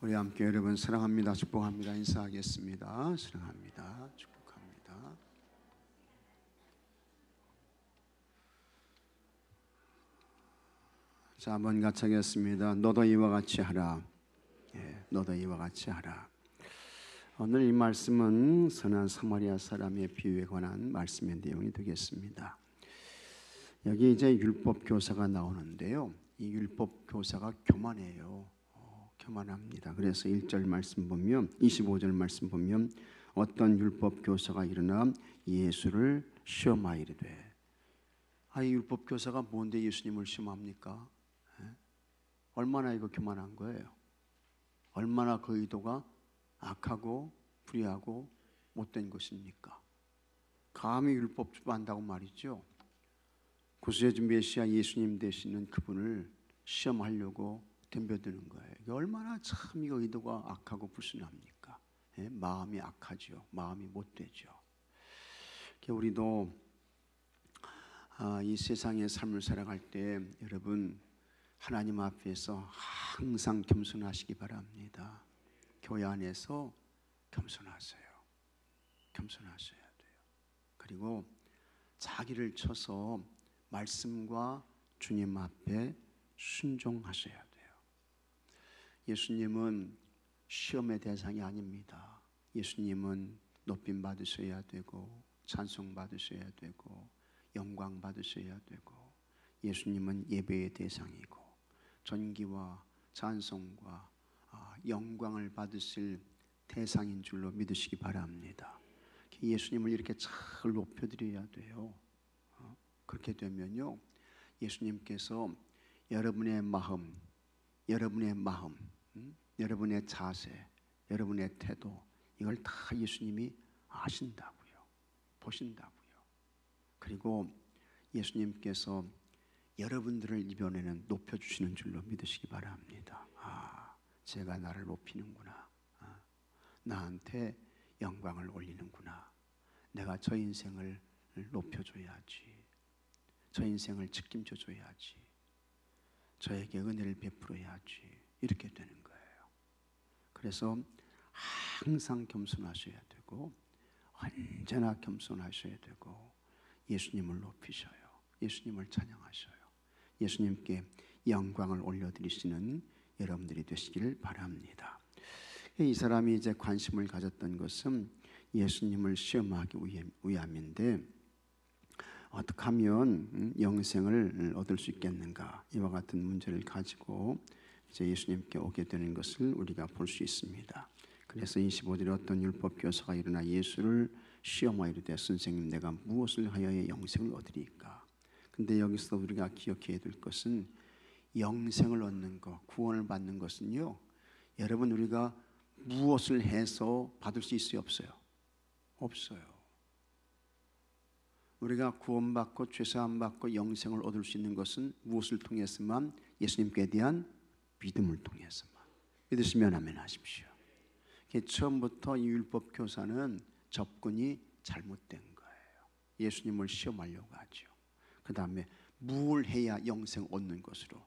우리 함께 여러분 사랑합니다, 축복합니다 인사하겠습니다. 사랑합니다, 축복합니다. 자, 한번 같이 하겠습니다. 너도 이와 같이 하라. 너도 이와 같이 하라. 오늘 이 말씀은 선한 사마리아 사람의 비유에 관한 말씀의 내용이 되겠습니다. 여기 이제 율법 교사가 나오는데요. 이 율법 교사가 교만해요. 교만합니다. 그래서 1절 말씀 보면 25절 말씀 보면 어떤 율법 교사가 일어나 예수를 시험하이르되. 이 율법 교사가 뭔데 예수님을 시험합니까? 얼마나 이거 교만한 거예요. 얼마나 그 의도가 악하고 불의하고 못된 것입니까? 감히 율법 주반다고 말이죠. 구세주 메시아 예수님 되시는 그분을 시험하려고 덤벼드는 거예요. 이게 얼마나 참 이거 의도가 악하고 불순합니까? 마음이 악하죠. 마음이 못되죠. 우리도 이 세상의 삶을 살아갈 때 여러분 하나님 앞에서 항상 겸손하시기 바랍니다. 교회 안에서 겸손하세요. 겸손하셔야 돼요. 그리고 자기를 쳐서 말씀과 주님 앞에 순종하셔야 돼요. 예수님은 시험의 대상이 아닙니다. 예수님은 높임 받으셔야 되고 찬송 받으셔야 되고 영광 받으셔야 되고 예수님은 예배의 대상이고 존귀와 찬송과 영광을 받으실 대상인 줄로 믿으시기 바랍니다. 예수님을 이렇게 잘 높여드려야 돼요. 그렇게 되면요, 예수님께서 여러분의 마음, 여러분의 자세, 여러분의 태도, 이걸 다 예수님이 아신다고요. 보신다고요. 그리고 예수님께서 여러분들을 이번에는 높여주시는 줄로 믿으시기 바랍니다. 제가 나를 높이는구나. 나한테 영광을 올리는구나. 내가 저 인생을 높여줘야지. 저 인생을 책임져 줘야지. 저에게 은혜를 베풀어야지. 이렇게 되는 거예요. 그래서 항상 겸손하셔야 되고 언제나 겸손하셔야 되고 예수님을 높이셔요. 예수님을 찬양하셔요. 예수님께 영광을 올려드리시는 여러분들이 되시기를 바랍니다. 이 사람이 이제 관심을 가졌던 것은 예수님을 시험하기 위함인데 어떻게 하면 영생을 얻을 수 있겠는가, 이와 같은 문제를 가지고 이제 예수님께 오게 되는 것을 우리가 볼 수 있습니다. 그래서 25절에 어떤 율법 교사가 일어나 예수를 시험하이르되 선생님 내가 무엇을 하여야 영생을 얻으리까? 근데 여기서 우리가 기억해야 될 것은 영생을 얻는 것, 구원을 받는 것은요, 여러분 우리가 무엇을 해서 받을 수 있어요, 없어요? 없어요. 우리가 구원받고 죄사함 받고 영생을 얻을 수 있는 것은 무엇을 통해서만? 예수님께 대한 믿음을 통해서만. 믿으시면 아멘 하십시오. 처음부터 이 율법 교사는 접근이 잘못된 거예요. 예수님을 시험하려고 하죠. 그 다음에 뭘 해야 영생 얻는 것으로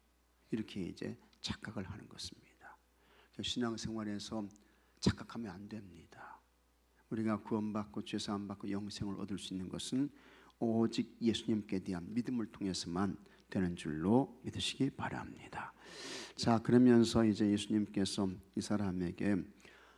이렇게 이제 착각을 하는 것입니다. 신앙생활에서 착각하면 안 됩니다. 우리가 구원받고 죄사함 받고 영생을 얻을 수 있는 것은 오직 예수님께 대한 믿음을 통해서만 되는 줄로 믿으시기 바랍니다. 자, 그러면서 이제 예수님께서 이 사람에게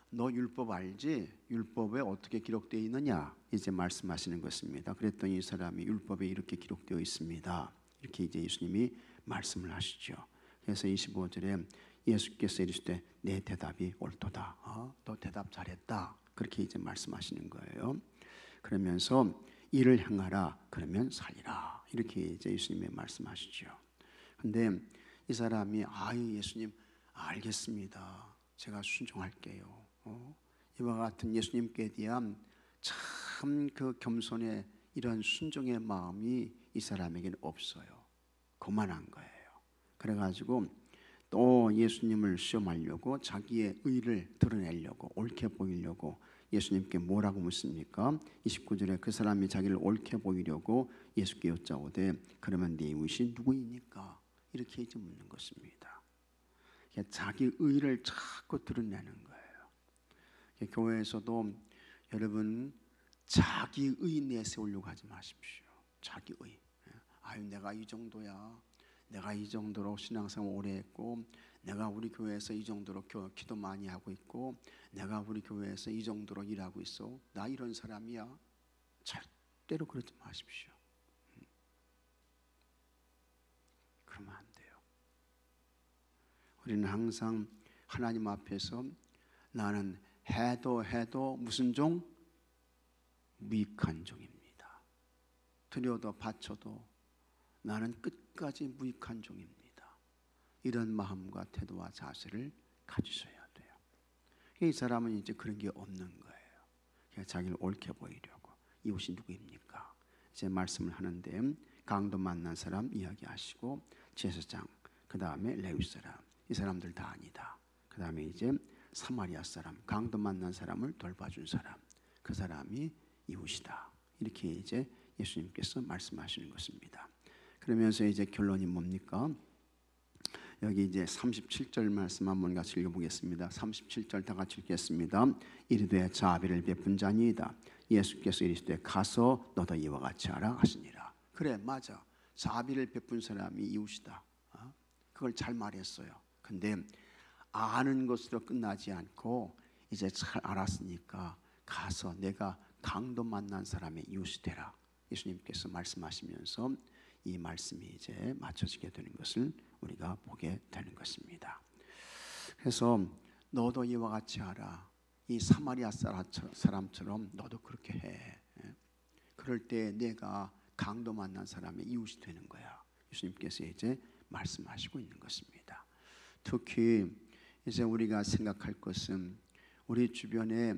너 율법 알지? 율법에 어떻게 기록되어 있느냐? 이제 말씀하시는 것입니다. 그랬더니 이 사람이 율법에 이렇게 기록되어 있습니다. 이렇게 이제 예수님이 말씀을 하시죠. 그래서 25절에 예수께서 이르시되 내 대답이 옳도다. 너 대답 잘했다. 그렇게 이제 말씀하시는 거예요. 그러면서 이를 행하라. 그러면 살리라. 이렇게 이제 예수님이 말씀하시죠. 근데 이 사람이 예수님 알겠습니다. 제가 순종할게요. 이와 같은 예수님께 대한 참 그 겸손의 이런 순종의 마음이 이 사람에게는 없어요. 거만한 거예요. 그래가지고 또 예수님을 시험하려고 자기의 의를 드러내려고 옳게 보이려고 예수님께 뭐라고 묻습니까? 29절에 그 사람이 자기를 옳게 보이려고 예수께 여짜오되 그러면 네 이웃이 누구입니까? 이렇게 이제 묻는 것입니다. 자기 의를 자꾸 드러내는 거예요. 교회에서도 여러분 자기의 내세우려고 하지 마십시오. 자기의. 아유 내가 이 정도야. 내가 이 정도로 신앙생활 오래 했고, 내가 우리 교회에서 이 정도로 기도 많이 하고 있고, 내가 우리 교회에서 이 정도로 일하고 있어. 나 이런 사람이야. 절대로 그러지 마십시오. 그러면 안 돼요. 우리는 항상 하나님 앞에서 나는 해도 무슨 종? 무익한 종입니다. 드려도 바쳐도 나는 끝까지 무익한 종입니다. 이런 마음과 태도와 자세를 가지셔야 돼요. 이 사람은 이제 그런 게 없는 거예요. 그냥 자기를 옳게 보이려고. 이웃이 누구입니까? 이제 말씀을 하는데 강도 만난 사람 이야기하시고, 제사장, 그 다음에 레위 사람, 이 사람들 다 아니다. 그 다음에 이제 사마리아 사람, 강도 만난 사람을 돌봐준 사람, 그 사람이 이웃이다. 이렇게 이제 예수님께서 말씀하시는 것입니다. 그러면서 이제 결론이 뭡니까? 여기 이제 37절 말씀 한번 같이 읽어보겠습니다. 37절 다 같이 읽겠습니다. 이르되 자비를 베푼 자니이다. 예수께서 이르시되 가서 너도 이와 같이 하라 하시니라. 그래, 맞아. 자비를 베푼 사람이 이웃이다. 그걸 잘 말했어요. 근데 아는 것으로 끝나지 않고 이제 잘 알았으니까 가서 내가 강도 만난 사람의 이웃이 되라. 예수님께서 말씀하시면서 이 말씀이 이제 맞춰지게 되는 것을 우리가 보게 되는 것입니다. 그래서 너도 이와 같이 하라. 이 사마리아 사람처럼 너도 그렇게 해. 그럴 때 내가 강도 만난 사람의 이웃이 되는 거야. 예수님께서 이제 말씀하시고 있는 것입니다. 특히 이제 우리가 생각할 것은 우리 주변에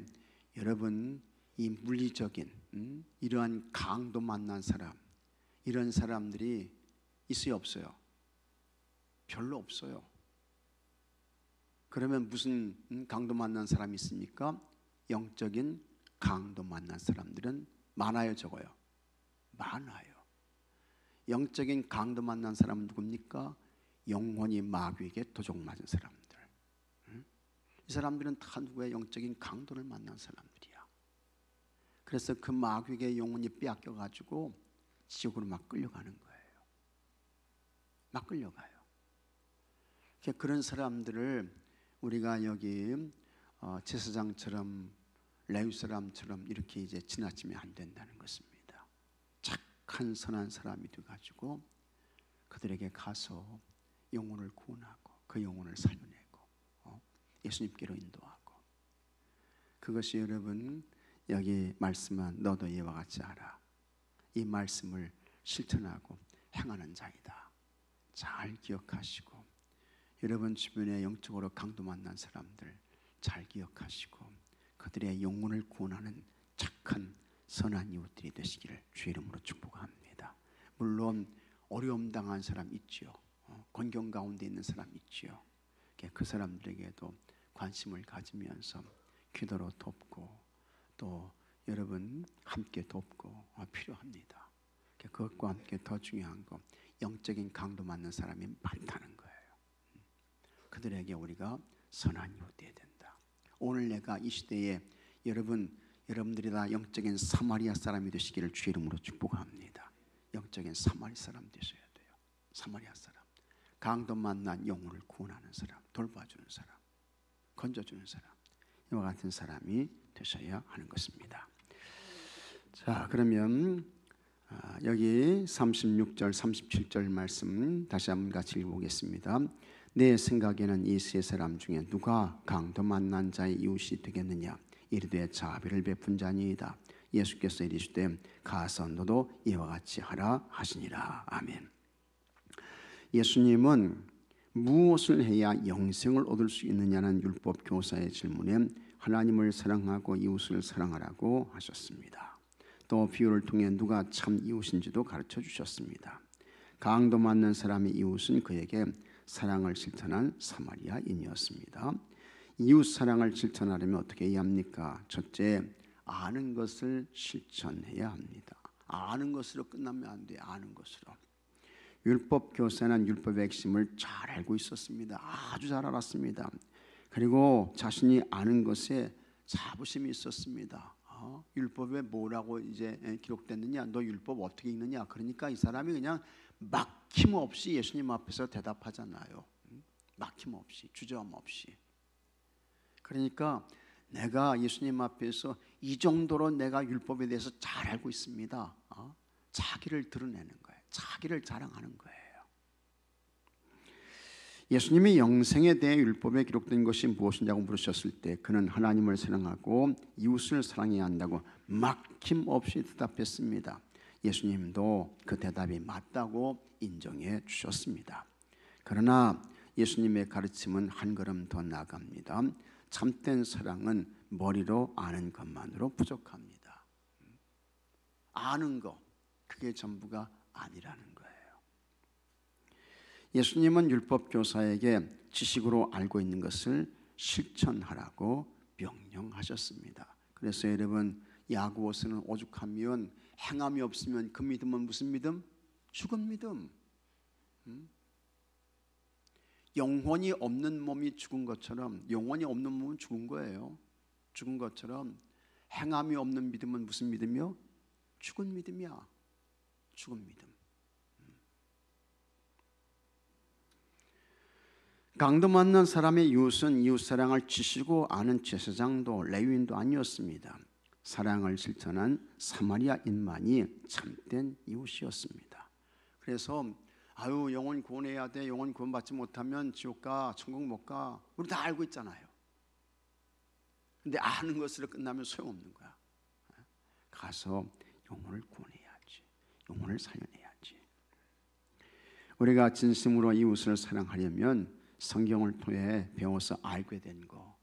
여러분 이 물리적인 이러한 강도 만난 사람, 이런 사람들이 있어요, 없어요? 별로 없어요. 그러면 무슨 강도 만난 사람이 있습니까? 영적인 강도 만난 사람들은 많아요, 적어요? 많아요. 영적인 강도 만난 사람은 누굽니까? 영혼이 마귀에게 도적 맞은 사람들. 이 사람들은 다 누구의 영적인 강도를 만난 사람들이야. 그래서 그 마귀에게 영혼이 빼앗겨가지고 지옥으로 막 끌려가는 거예요. 막 끌려가요. 그런 사람들을 우리가 여기 제사장처럼 레위 사람처럼 이렇게 이제 지나치면 안 된다는 것입니다. 착한 선한 사람이 돼가지고 그들에게 가서 영혼을 구원하고 그 영혼을 살려내고 예수님께로 인도하고, 그것이 여러분 여기 말씀한 너도 이와 같이 하라. 이 말씀을 실천하고 행하는 자이다. 잘 기억하시고, 여러분 주변에 영적으로 강도 만난 사람들 잘 기억하시고 그들의 영혼을 구원하는 착한 선한 이웃들이 되시기를 주의 이름으로 축복합니다. 물론 어려움 당한 사람 있지요. 곤경 가운데 있는 사람 있지요. 그 사람들에게도 관심을 가지면서 기도로 돕고, 또 여러분 함께 돕고 필요합니다. 그것과 함께 더 중요한 거, 영적인 강도 맞는 사람이 많다는 거예요. 그들에게 우리가 선한 이웃 되어야 된다. 오늘 내가 이 시대에 여러분들이 다 영적인 사마리아 사람이 되시기를 주의 이름으로 축복합니다. 영적인 사마리아 사람 되셔야 돼요. 사마리아 사람, 강도 만난 영혼을 구원하는 사람, 돌봐주는 사람, 건져주는 사람, 이와 같은 사람이 되셔야 하는 것입니다. 자, 그러면 여기 36절 37절 말씀 다시 한번 같이 읽어보겠습니다. 내 생각에는 이 세 사람 중에 누가 강도 만난 자의 이웃이 되겠느냐? 이르되 자비를 베푼 자니이다. 예수께서 이르시되 가서 너도 이와 같이 하라 하시니라. 아멘. 예수님은 무엇을 해야 영생을 얻을 수 있느냐는 율법 교사의 질문에 하나님을 사랑하고 이웃을 사랑하라고 하셨습니다. 또 비유를 통해 누가 참 이웃인지도 가르쳐 주셨습니다. 강도 맞는 사람의 이웃은 그에게 사랑을 실천한 사마리아인이었습니다. 이웃 사랑을 실천하려면 어떻게 해야 합니까? 첫째, 아는 것을 실천해야 합니다. 아는 것으로 끝나면 안 돼요. 아는 것으로. 율법 교사는 율법의 핵심을 잘 알고 있었습니다. 아주 잘 알았습니다. 그리고 자신이 아는 것에 자부심이 있었습니다. 율법에 뭐라고 이제 기록됐느냐, 너 율법 어떻게 읽느냐. 그러니까 이 사람이 그냥 막힘없이 예수님 앞에서 대답하잖아요. 막힘없이, 주저함 없이. 그러니까 내가 예수님 앞에서 이 정도로 내가 율법에 대해서 잘 알고 있습니다. 자기를 드러내는 거예요. 자기를 자랑하는 거예요. 예수님이 영생에 대해 율법에 기록된 것이 무엇이냐고 물으셨을 때 그는 하나님을 사랑하고 이웃을 사랑해야 한다고 막힘없이 대답했습니다. 예수님도 그 대답이 맞다고 인정해 주셨습니다. 그러나 예수님의 가르침은 한 걸음 더 나아갑니다. 참된 사랑은 머리로 아는 것만으로 부족합니다. 아는 것, 그게 전부가 아니라는 거예요. 예수님은 율법 교사에게 지식으로 알고 있는 것을 실천하라고 명령하셨습니다. 그래서 여러분, 야고보서는 오죽하면 행함이 없으면 그 믿음은 무슨 믿음? 죽은 믿음. 영혼이 없는 몸이 죽은 것처럼, 영혼이 없는 몸은 죽은 거예요. 죽은 것처럼 행함이 없는 믿음은 무슨 믿음이요? 죽은 믿음이야. 죽은 믿음. 강도 만난 사람의 이웃은 이웃사랑을 지시고 아는 제사장도 레위인도 아니었습니다. 사랑을 실천한 사마리아인만이 참된 이웃이었습니다. 그래서 영혼 구원해야 돼, 영혼 구원받지 못하면 지옥 가, 천국 못 가, 우리 다 알고 있잖아요. 근데 아는 것으로 끝나면 소용없는 거야. 가서 영혼을 구원해야지, 영혼을 살려내야지. 우리가 진심으로 이웃을 사랑하려면 성경을 통해 배워서 알게 된 거,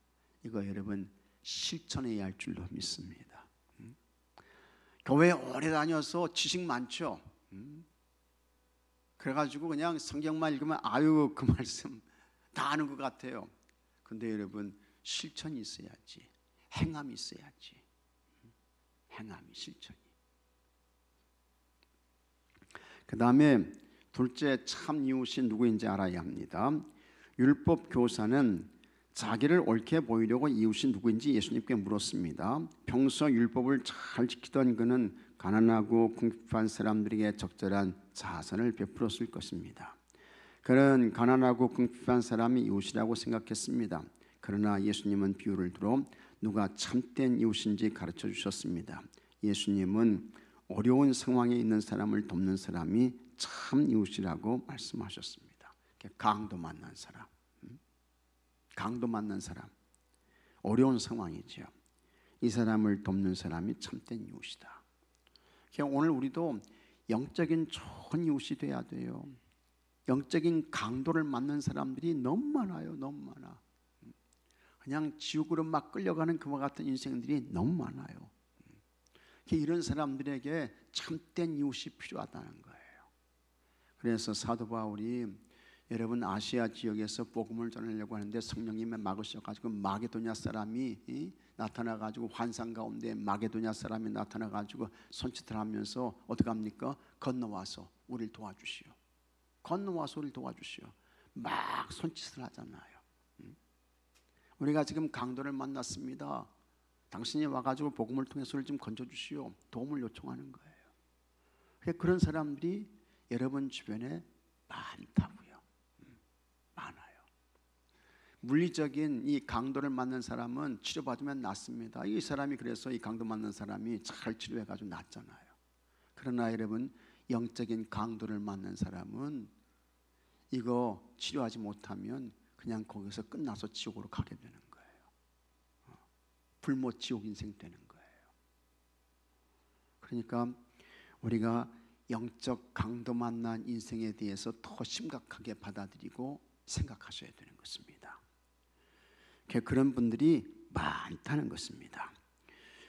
이거 여러분 실천해야 할 줄로 믿습니다. 교회 오래 다녀서 지식 많죠. 그래가지고 그냥 성경만 읽으면 그 말씀 다 아는 것 같아요. 근데 여러분 실천이 있어야지, 행함이 있어야지. 행함이, 실천이. 그 다음에 둘째, 참 이웃이 누구인지 알아야 합니다. 율법 교사는 자기를 옳게 보이려고 이웃이 누구인지 예수님께 물었습니다. 평소 율법을 잘 지키던 그는 가난하고 궁핍한 사람들에게 적절한 자선을 베풀었을 것입니다. 그는 가난하고 궁핍한 사람이 이웃이라고 생각했습니다. 그러나 예수님은 비유를 들어 누가 참된 이웃인지 가르쳐 주셨습니다. 예수님은 어려운 상황에 있는 사람을 돕는 사람이 참 이웃이라고 말씀하셨습니다. 강도 만난 사람, 강도 만난 사람, 어려운 상황이죠. 이 사람을 돕는 사람이 참된 이웃이다. 오늘 우리도 영적인 좋은 이웃이 돼야 돼요. 영적인 강도를 만난 사람들이 너무 많아요. 너무 많아. 그냥 지옥으로 막 끌려가는 그와 같은 인생들이 너무 많아요. 이런 사람들에게 참된 이웃이 필요하다는 거예요. 그래서 사도 바울이 여러분 아시아 지역에서 복음을 전하려고 하는데 성령님의 막으셔가지고 마게도냐 사람이 나타나가지고 환상 가운데 마게도냐 사람이 나타나가지고 손짓을 하면서 어떻게 합니까? 건너와서 우리를 도와주시오. 건너와서 우리를 도와주시오. 막 손짓을 하잖아요. 우리가 지금 강도를 만났습니다. 당신이 와가지고 복음을 통해서 우리를 좀 건져주시오. 도움을 요청하는 거예요. 그런 사람들이 여러분 주변에 많다고요. 많아요. 물리적인 이 강도를 만난 사람은 치료받으면 낫습니다. 이 사람이 그래서 이 강도 만난 사람이 잘 치료해가지고 낫잖아요. 그러나 여러분 영적인 강도를 만난 사람은 이거 치료하지 못하면 그냥 거기서 끝나서 지옥으로 가게 되는 거예요. 불못 지옥 인생 되는 거예요. 그러니까 우리가 영적 강도 만난 인생에 대해서 더 심각하게 받아들이고 생각하셔야 되는 것입니다. 그런 분들이 많다는 것입니다.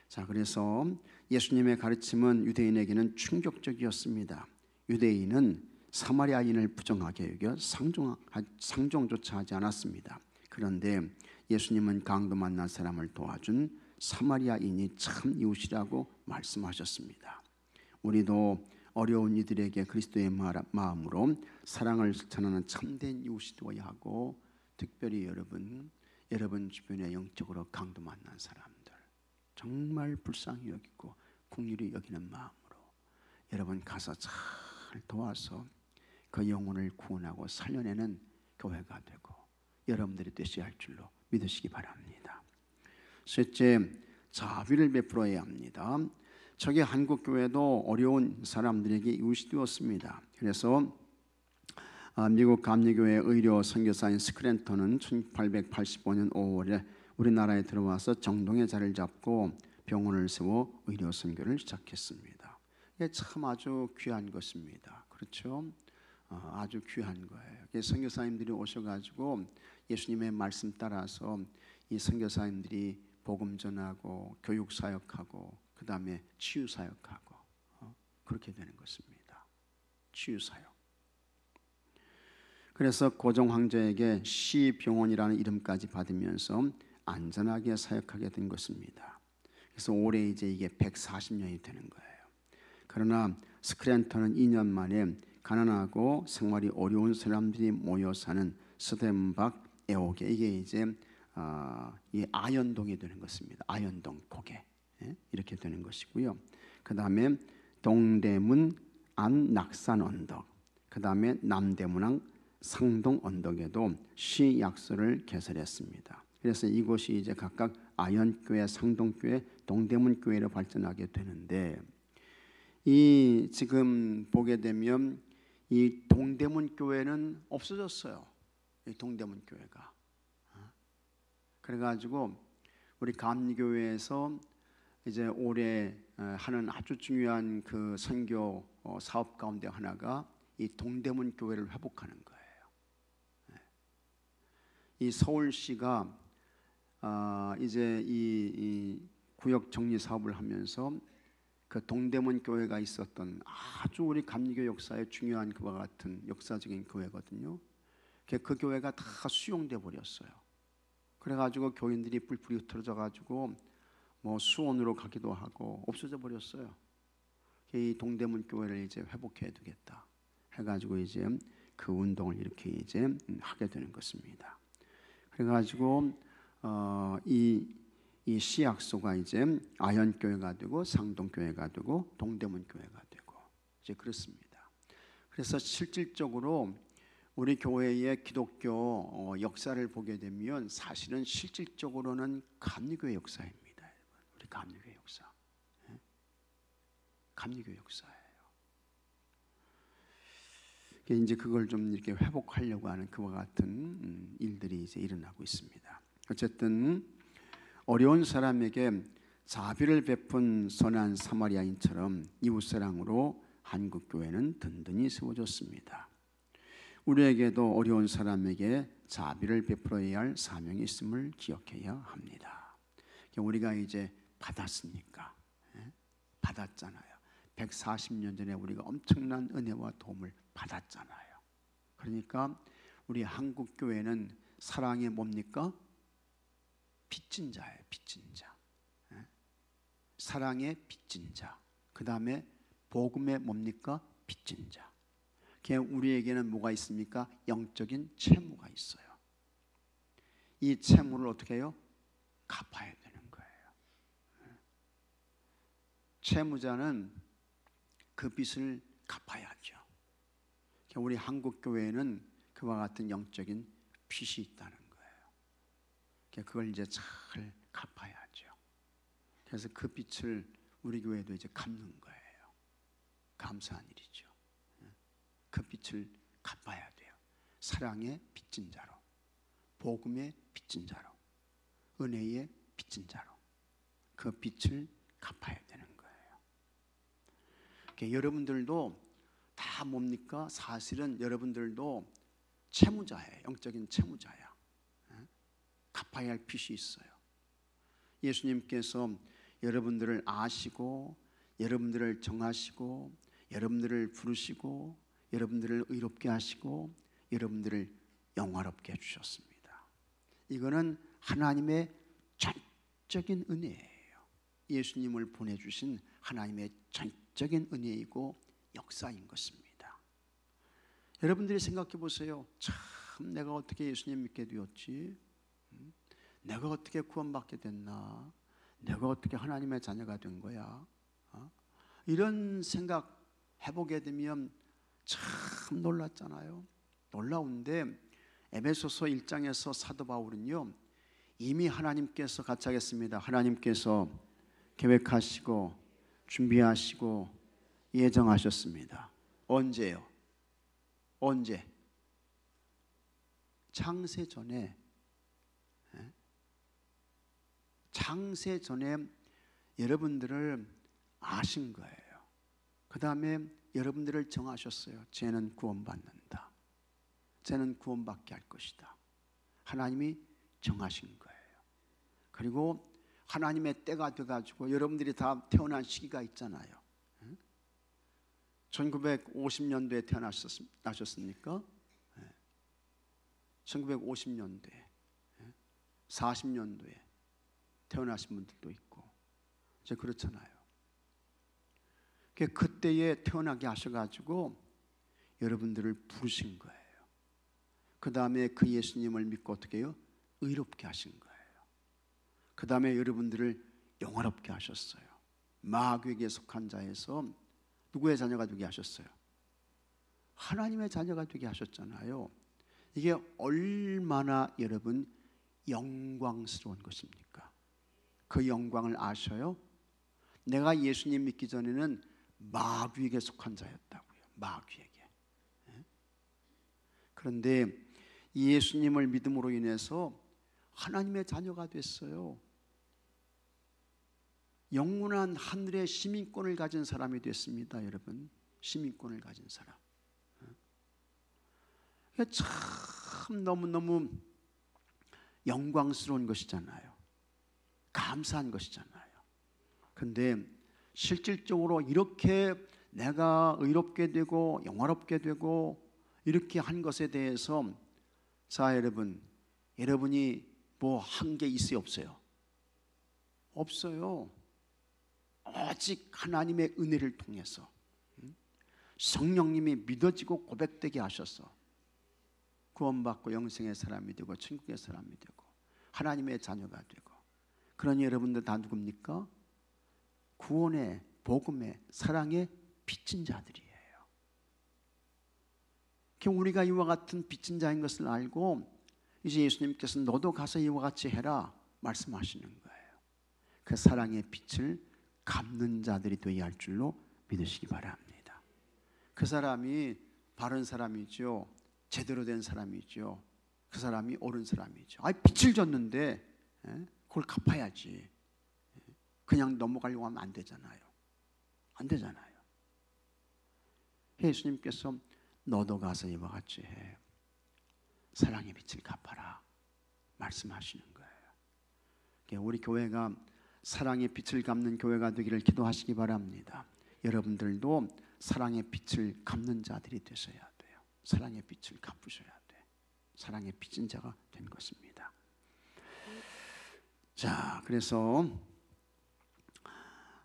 자, 그래서 예수님의 가르침은 유대인에게는 충격적이었습니다. 유대인은 사마리아인을 부정하게 여겨 상종조차 하지 않았습니다. 그런데 예수님은 강도 만난 사람을 도와준 사마리아인이 참 이웃이라고 말씀하셨습니다. 우리도 어려운 이들에게 그리스도의 마음으로 사랑을 실천하는 참된 이웃이 되어야 하고, 특별히 여러분 여러분 주변에 영적으로 강도 만난 사람들 정말 불쌍히 여기고 긍휼히 여기는 마음으로 여러분 가서 잘 도와서 그 영혼을 구원하고 살려내는 교회가 되고 여러분들이 되셔야 할 줄로 믿으시기 바랍니다. 셋째, 자비를 베풀어야 합니다. 저기 한국 교회도 어려운 사람들에게 이웃이 되었습니다. 그래서 미국 감리교회 의료 선교사인 스크랜턴은 1885년 5월에 우리나라에 들어와서 정동에 자리를 잡고 병원을 세워 의료 선교를 시작했습니다. 이게 참 아주 귀한 것입니다. 그렇죠? 아주 귀한 거예요. 선교사님들이 오셔가지고 예수님의 말씀 따라서 이 선교사님들이 복음 전하고 교육 사역하고 그 다음에 치유 사역하고 그렇게 되는 것입니다. 치유 사역. 그래서 고종 황제에게 시병원이라는 이름까지 받으면서 안전하게 사역하게 된 것입니다. 그래서 올해 이제 이게 140년이 되는 거예요. 그러나 스크랜턴은 2년 만에 가난하고 생활이 어려운 사람들이 모여 사는 스덴박 애옥에 이게 이제 이 아현동이 되는 것입니다. 아현동 고개 이렇게 되는 것이고요. 그 다음에 동대문 안 낙산 언덕, 그 다음에 남대문항 상동 언덕에도 시약소를 개설했습니다. 그래서 이곳이 이제 각각 아현교회, 상동교회, 동대문교회로 발전하게 되는데 이 지금 보게 되면 이 동대문교회는 없어졌어요. 이 동대문교회가. 그래가지고 우리 감리교회에서 이제 올해 하는 아주 중요한 그 선교 사업 가운데 하나가 이 동대문 교회를 회복하는 거예요. 이 서울시가 이제 이 구역 정리 사업을 하면서 그 동대문 교회가 있었던 아주 우리 감리교 역사의 중요한 그와 같은 역사적인 교회거든요. 그 교회가 다 수용돼 버렸어요. 그래가지고 교인들이 뿔뿔이 흩어져 가지고 뭐 수원으로 가기도 하고 없어져 버렸어요. 이 동대문 교회를 이제 회복해야 되겠다 해가지고 이제 그 운동을 이렇게 이제 하게 되는 것입니다. 그래가지고 이 시약소가 이제 아현교회가 되고 상동교회가 되고 동대문교회가 되고 이제 그렇습니다. 그래서 실질적으로 우리 교회의 기독교 역사를 보게 되면 사실은 실질적으로는 감리교회 역사입니다. 우리 감리교회 역사, 감리교회 역사예요. 이제 그걸 좀 이렇게 회복하려고 하는 그와 같은 일들이 이제 일어나고 있습니다. 어쨌든 어려운 사람에게 자비를 베푼 선한 사마리아인처럼 이웃사랑으로 한국 교회는 든든히 세워졌습니다. 우리에게도 어려운 사람에게 자비를 베풀어야 할 사명이 있음을 기억해야 합니다. 우리가 이제 받았으니까, 받았잖아요. 140년 전에 우리가 엄청난 은혜와 도움을 받았잖아요. 그러니까 우리 한국 교회는 사랑의 뭡니까? 빚진 자예요. 빚진 자. 사랑의 빚진 자. 그 다음에 복음의 뭡니까? 빚진 자. 우리에게는 뭐가 있습니까? 영적인 채무가 있어요. 이 채무를 어떻게 해요? 갚아야 되는 거예요. 채무자는 그 빚을 갚아야죠. 우리 한국 교회는 그와 같은 영적인 빚이 있다는 거예요. 그걸 이제 잘 갚아야죠. 그래서 그 빚을 우리 교회도 이제 갚는 거예요. 감사한 일이죠. 그 빚을 갚아야 돼요. 사랑의 빚진 자로, 복음의 빚진 자로, 은혜의 빚진 자로 그 빚을 갚아야 되는 거예요. 여러분들도 다 뭡니까? 사실은 여러분들도 채무자예요. 영적인 채무자야. 갚아야 할 빚이 있어요. 예수님께서 여러분들을 아시고 여러분들을 정하시고 여러분들을 부르시고 여러분들을 의롭게 하시고 여러분들을 영화롭게 해주셨습니다. 이거는 하나님의 전적인 은혜예요. 예수님을 보내주신 하나님의 전적인 은혜이고 역사인 것입니다. 여러분들이 생각해 보세요. 참 내가 어떻게 예수님 믿게 되었지? 내가 어떻게 구원받게 됐나? 내가 어떻게 하나님의 자녀가 된 거야? 이런 생각 해보게 되면 참 놀랐잖아요. 놀라운데 에베소서 1장에서 사도 바울은요, 이미 하나님께서 같이 하겠습니다. 하나님께서 계획하시고 준비하시고 예정하셨습니다. 언제요? 언제? 창세 전에. 창세 전에 여러분들을 아신 거예요. 그 다음에 여러분들을 정하셨어요. 쟤는 구원받는다. 쟤는 구원받게 할 것이다. 하나님이 정하신 거예요. 그리고 하나님의 때가 돼가지고 여러분들이 다 태어난 시기가 있잖아요. 1950년도에 태어나셨습니까? 1950년도에, 40년도에 태어나신 분들도 있고, 이제 그렇잖아요. 그때에 태어나게 하셔가지고 여러분들을 부르신 거예요. 그 다음에 그 예수님을 믿고 어떻게 해요? 의롭게 하신 거예요. 그 다음에 여러분들을 영화롭게 하셨어요. 마귀에게 속한 자에서 누구의 자녀가 되게 하셨어요? 하나님의 자녀가 되게 하셨잖아요. 이게 얼마나 여러분 영광스러운 것입니까? 그 영광을 아셔요? 내가 예수님 믿기 전에는 마귀에게 속한 자였다고요. 마귀에게. 그런데 예수님을 믿음으로 인해서 하나님의 자녀가 됐어요. 영원한 하늘의 시민권을 가진 사람이 됐습니다. 여러분, 시민권을 가진 사람. 참 너무너무 영광스러운 것이잖아요. 감사한 것이잖아요. 근데 실질적으로 이렇게 내가 의롭게 되고 영화롭게 되고 이렇게 한 것에 대해서, 자 여러분, 여러분이 뭐 한 게 있어요, 없어요? 없어요. 오직 하나님의 은혜를 통해서 성령님이 믿어지고 고백되게 하셔서 구원받고 영생의 사람이 되고 천국의 사람이 되고 하나님의 자녀가 되고, 그러니 여러분들 다 누굽니까? 구원의 복음의 사랑의 빚진 자들이에요. 우리가 이와 같은 빚진 자인 것을 알고 이제 예수님께서 너도 가서 이와 같이 해라 말씀하시는 거예요. 그 사랑의 빚을 갚는 자들이 되어야 할 줄로 믿으시기 바랍니다. 그 사람이 바른 사람이죠. 제대로 된 사람이죠. 그 사람이 옳은 사람이죠. 빚을 졌는데 그걸 갚아야지. 그냥 넘어가려고 하면 안 되잖아요. 안 되잖아요. 예수님께서 너도 가서 이와 같이 해. 사랑의 빚을 갚아라 말씀하시는 거예요. 우리 교회가 사랑의 빚을 갚는 교회가 되기를 기도하시기 바랍니다. 여러분들도 사랑의 빚을 갚는 자들이 되셔야 돼요. 사랑의 빚을 갚으셔야 돼. 사랑의 빚진 자가 된 것입니다. 자, 그래서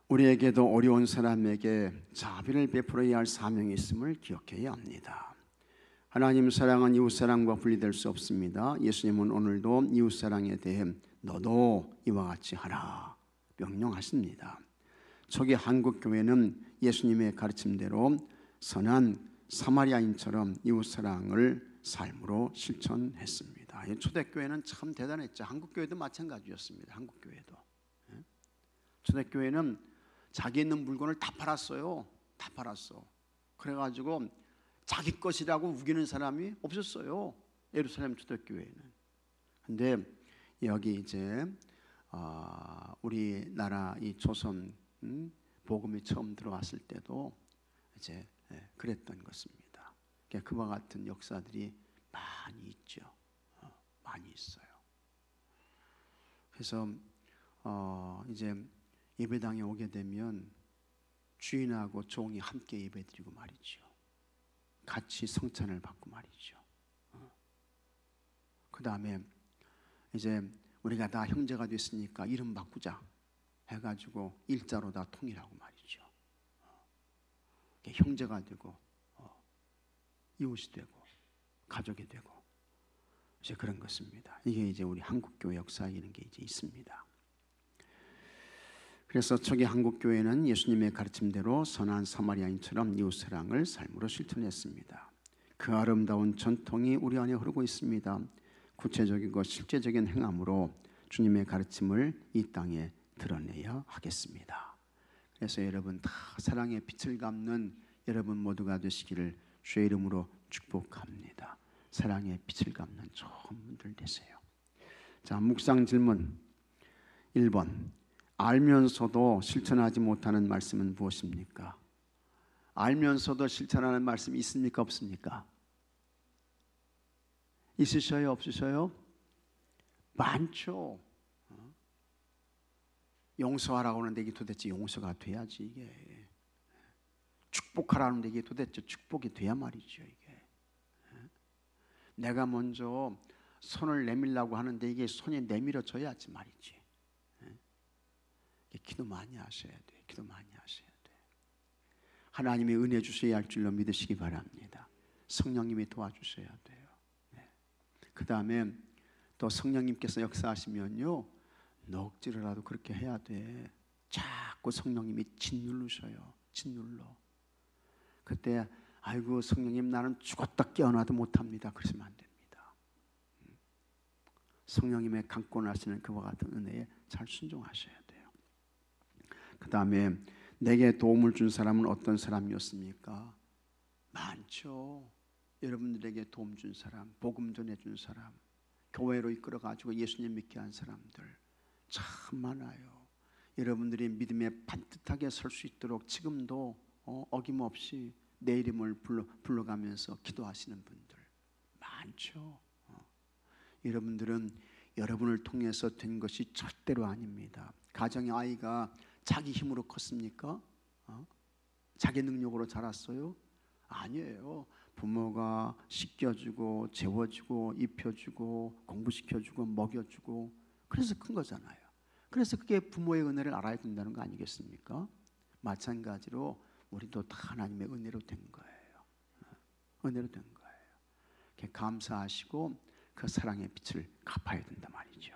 우리에게도 어려운 사람에게 자비를 베풀어야 할 사명이 있음을 기억해야 합니다. 하나님 사랑은 이웃사랑과 분리될 수 없습니다. 예수님은 오늘도 이웃사랑에 대해 너도 이와 같이 하라 명령하십니다. 초기 한국교회는 예수님의 가르침대로 선한 사마리아인처럼 이웃사랑을 삶으로 실천했습니다. 초대교회는 참 대단했죠. 한국교회도 마찬가지였습니다. 한국교회도. 초대교회는 자기 있는 물건을 다 팔았어요. 다 팔았어. 그래가지고 자기 것이라고 우기는 사람이 없었어요. 예루살렘 초대교회는. 근데 여기 이제 우리나라 이 조선 복음이 처음 들어왔을 때도 이제 그랬던 것입니다. 그와 같은 역사들이 많이 있죠. 많이 있어요. 그래서 이제 예배당에 오게 되면 주인하고 종이 함께 예배드리고 말이죠. 같이 성찬을 받고 말이죠. 그 다음에 이제 우리가 다 형제가 됐으니까 이름 바꾸자 해가지고 일자로 다 통일하고 말이죠. 형제가 되고 이웃이 되고 가족이 되고 이제 그런 것입니다. 이게 이제 우리 한국교회 역사에 이런 게 이제 있습니다. 그래서 초기 한국교회는 예수님의 가르침대로 선한 사마리아인처럼 이웃사랑을 삶으로 실천했습니다. 그 아름다운 전통이 우리 안에 흐르고 있습니다. 구체적이고 실제적인 행함으로 주님의 가르침을 이 땅에 드러내야 하겠습니다. 그래서 여러분 다 사랑의 빛을 갚는 여러분 모두가 되시기를 주의 이름으로 축복합니다. 사랑의 빛을 갚는 좋은 분들 되세요. 자, 묵상 질문 1번. 알면서도 실천하지 못하는 말씀은 무엇입니까? 알면서도 실천하는 말씀이 있습니까? 없습니까? 있으셔요? 없으셔요? 많죠. 용서하라고 하는데 이게 도대체 용서가 돼야지 이게. 축복하라는데 이게 도대체 축복이 돼야 말이죠 이게. 내가 먼저 손을 내밀라고 하는데 이게 손이 내밀어져야지 말이지. 기도 많이 하셔야 돼요. 기도 많이 하셔야 돼요. 하나님의 은혜 주셔야 할 줄로 믿으시기 바랍니다. 성령님이 도와주셔야 돼요. 그 다음에 또 성령님께서 역사하시면요, 너 억지로라도 그렇게 해야 돼. 자꾸 성령님이 짓누르셔요. 짓눌러. 그때 아이고 성령님 나는 죽었다 깨어나도 못합니다. 그러시면 안 됩니다. 성령님의 강권하시는 그와 같은 은혜에 잘 순종하셔야 돼요. 그 다음에 내게 도움을 준 사람은 어떤 사람이었습니까? 많죠. 여러분들에게 도움 준 사람, 복음 전해준 사람, 교회로 이끌어가지고 예수님 믿게 한 사람들 참 많아요. 여러분들이 믿음에 반듯하게 설 수 있도록 지금도 어김없이 내 이름을 불러가면서 기도하시는 분들 많죠. 여러분들은 여러분을 통해서 된 것이 절대로 아닙니다. 가정의 아이가 자기 힘으로 컸습니까? 자기 능력으로 자랐어요? 아니에요. 부모가 씻겨주고 재워주고 입혀주고 공부시켜주고 먹여주고 그래서 큰 거잖아요. 그래서 그게 부모의 은혜를 알아야 된다는 거 아니겠습니까? 마찬가지로 우리도 다 하나님의 은혜로 된 거예요. 은혜로 된 거예요. 감사하시고 그 사랑의 빛을 갚아야 된다 말이죠.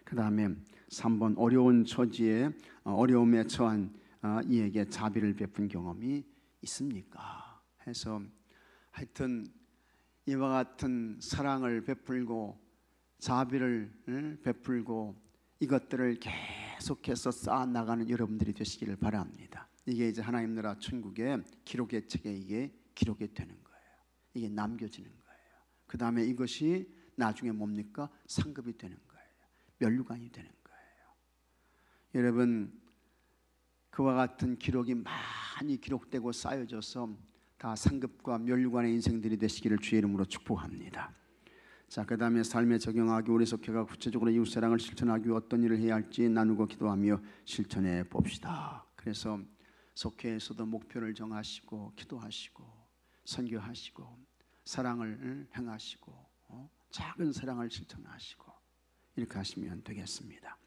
그 다음에 3번 어려운 처지에 어려움에 처한 이에게 자비를 베푼 경험이 있습니까? 해서 하여튼 이와 같은 사랑을 베풀고 자비를 베풀고 이것들을 계속해서 쌓아나가는 여러분들이 되시기를 바랍니다. 이게 이제 하나님 나라 천국의 기록의 책에 이게 기록이 되는 거예요. 이게 남겨지는 거예요. 그 다음에 이것이 나중에 뭡니까? 상급이 되는 거예요. 면류관이 되는 거예요. 여러분 그와 같은 기록이 많이 기록되고 쌓여져서 다 상급과 면류관의 인생들이 되시기를 주의 이름으로 축복합니다. 자, 그 다음에 삶에 적용하기 우리 속회가 구체적으로 이웃사랑을 실천하기 위해 어떤 일을 해야 할지 나누고 기도하며 실천해 봅시다. 그래서 속회에서도 목표를 정하시고 기도하시고 선교하시고 사랑을 행하시고 작은 사랑을 실천하시고 이렇게 하시면 되겠습니다.